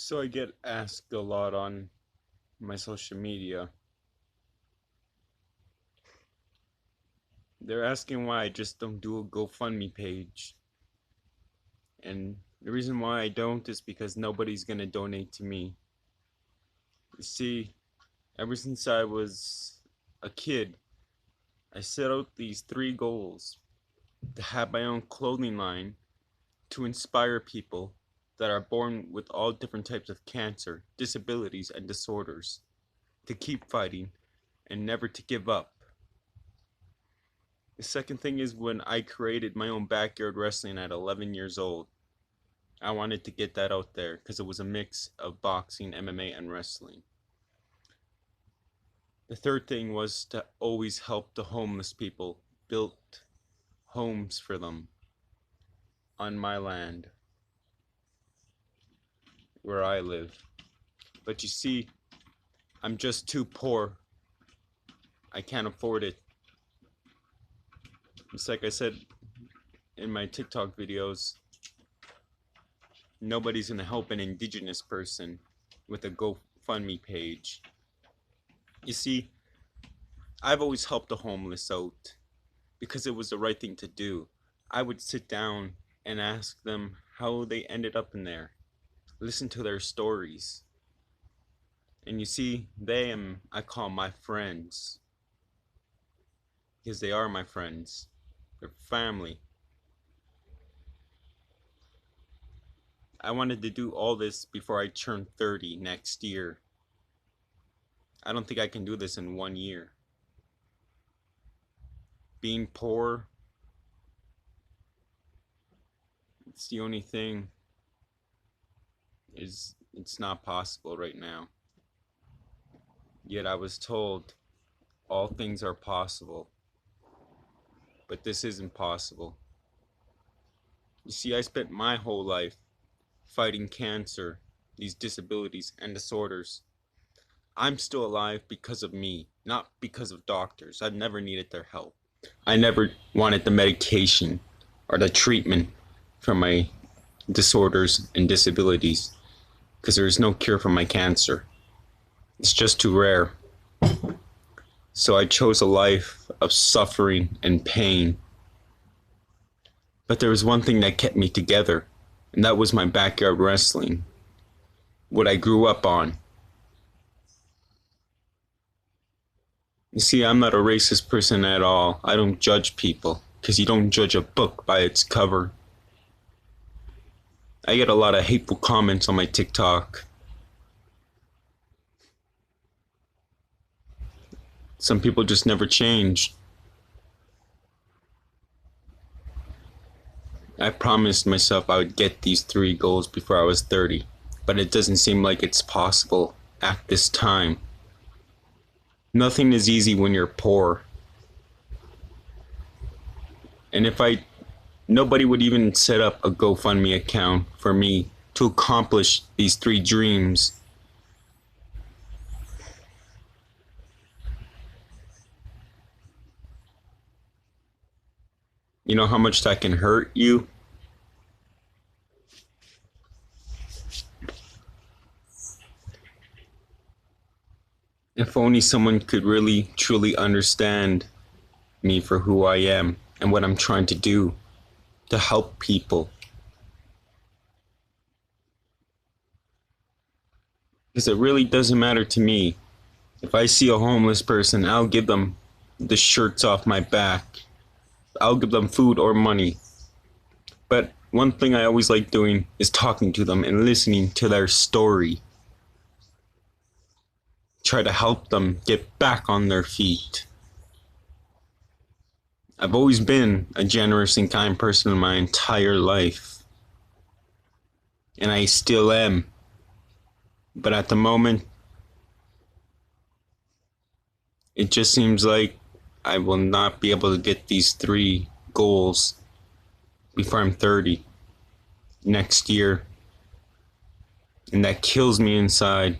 So I get asked a lot on my social media. They're asking why I just don't do a GoFundMe page. And the reason why I don't is because nobody's gonna donate to me. You see, ever since I was a kid, I set out these three goals: to have my own clothing line, to inspire people that are born with all different types of cancer, disabilities, and disorders, to keep fighting and never to give up. The second thing is when I created my own backyard wrestling at 11 years old. I wanted to get that out there because it was a mix of boxing, MMA, and wrestling. The third thing was to always help the homeless people, built homes for them on my land where I live. But you see, I'm just too poor. I can't afford it. It's like I said in my TikTok videos, nobody's gonna help an indigenous person with a GoFundMe page. You see, I've always helped the homeless out because it was the right thing to do. I would sit down and ask them how they ended up in there, listen to their stories. And you see, I call my friends because they are my friends. They're family. I wanted to do all this before I turn 30 next year. I don't think I can do this in 1 year. Being poor, it's the only thing is it's not possible right now. Yet I was told all things are possible, but this isn't possible. You see, I spent my whole life fighting cancer, these disabilities and disorders. I'm still alive because of me, not because of doctors. I've never needed their help. I never wanted the medication or the treatment for my disorders and disabilities because there is no cure for my cancer. It's just too rare. So I chose a life of suffering and pain. But there was one thing that kept me together, and that was my backyard wrestling, what I grew up on. You see, I'm not a racist person at all. I don't judge people, because you don't judge a book by its cover. I get a lot of hateful comments on my TikTok. Some people just never change. I promised myself I would get these three goals before I was 30, but it doesn't seem like it's possible at this time. Nothing is easy when you're poor. And nobody would even set up a GoFundMe account for me to accomplish these three dreams. You know how much that can hurt you? If only someone could really, truly understand me for who I am and what I'm trying to do to help people. Because it really doesn't matter to me. If I see a homeless person, I'll give them the shirts off my back. I'll give them food or money. But one thing I always like doing is talking to them and listening to their story. Try to help them get back on their feet. I've always been a generous and kind person in my entire life. And I still am. But at the moment, it just seems like I will not be able to get these three goals before I'm 30 next year. And that kills me inside.